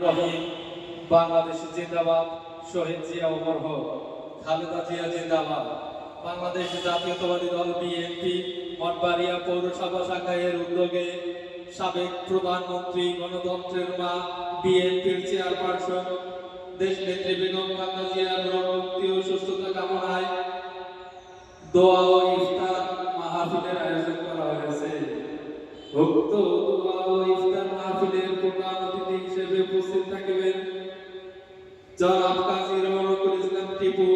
রহিম। বাংলাদেশ জিন্দাবাদ। শহীদ জিয়া অমর হোক। খালেদা জিয়া জিন্দাবাদ। বাংলাদেশ জাতীয়তাবাদী দল বিএনপি মঠবাড়িয়া পৌরসভা শাখা এর উদ্যোগে সাবেক প্রধানমন্ত্রী, গণতন্ত্রের মা, বিএনপির চেয়ারপারসন দেশনেত্রী বেগম খালেদা জিয়ার রোগ মুক্তি ও সুস্থতা কামনায় দোয়া ও ইফতার মাহফিলের আয়োজন করা হয়েছে। উক্ত দোয়া ও ইফতার মাহফিলের প্রধান অতিথি হিসেবে উপস্থিত থাকবেন জনাব কাজী রওনকুল ইসলাম টিপু,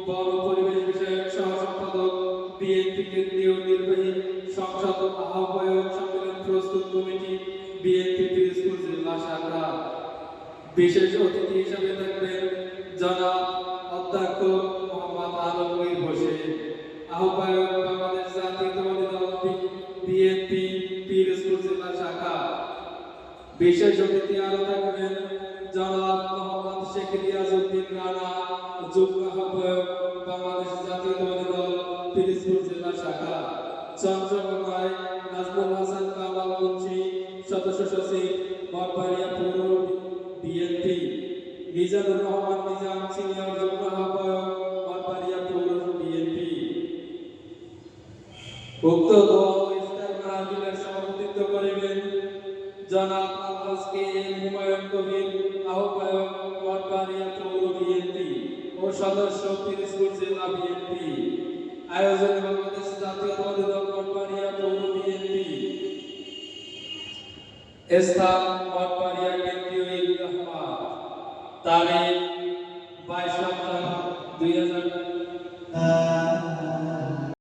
বন ও পরিবেশ বিষয়ক সহ সম্পাদক, বিএনপি কেন্দ্রীয় নির্বাহী সংসদ আহ্বায়ক, সম্মেলন প্রস্তুত কমিটি, বিএনপি পিরোজপুর জেলা শাখা। বিশেষ অতিথি হিসেবে থাকবেন জনাব অধ্যক্ষ মোহাম্মদ আলমগীর হোসেন, আহ্বায়ক বাংলাদেশ জাতীয়তাবাদী দল বিএনপি পিরোজপুর জেলা শাখা। বিশেষ অতিথি আরো থাকবেন জনাব মোহাম্মদ শেখ রিয়াজউদ্দিন রানা, যুগ্ম আহ্বায়ক বাংলাদেশ জাতীয়তাবাদী দল পিরোজপুর জেলা শাখা। চন্দ্রকোনায় নাজমুল হাসান কামাল মুন্সি, সদস্য সচিব মঠবাড়িয়া পৌর বিএনপি। মিজানুর রহমান নিজাম, সিনিয়র যুগ্ম আহ্বায়ক মঠবাড়িয়া পৌর বিএনপি। উক্ত দোয়া ও ইফতার মাহফিলের সভাপতিত্ব করিবেন জনাব আলহাজ কে এম হুমায়ুন কবির, আহ্বায়ক মঠবাড়িয়া পৌর বিএনপি ও সদস্য পিরোজপুর জেলা বিএনপি। আয়োজনে বাংলাদেশ জাতীয়তাবাদী দল মঠবাড়িয়া পৌর বিএনপি। স্থান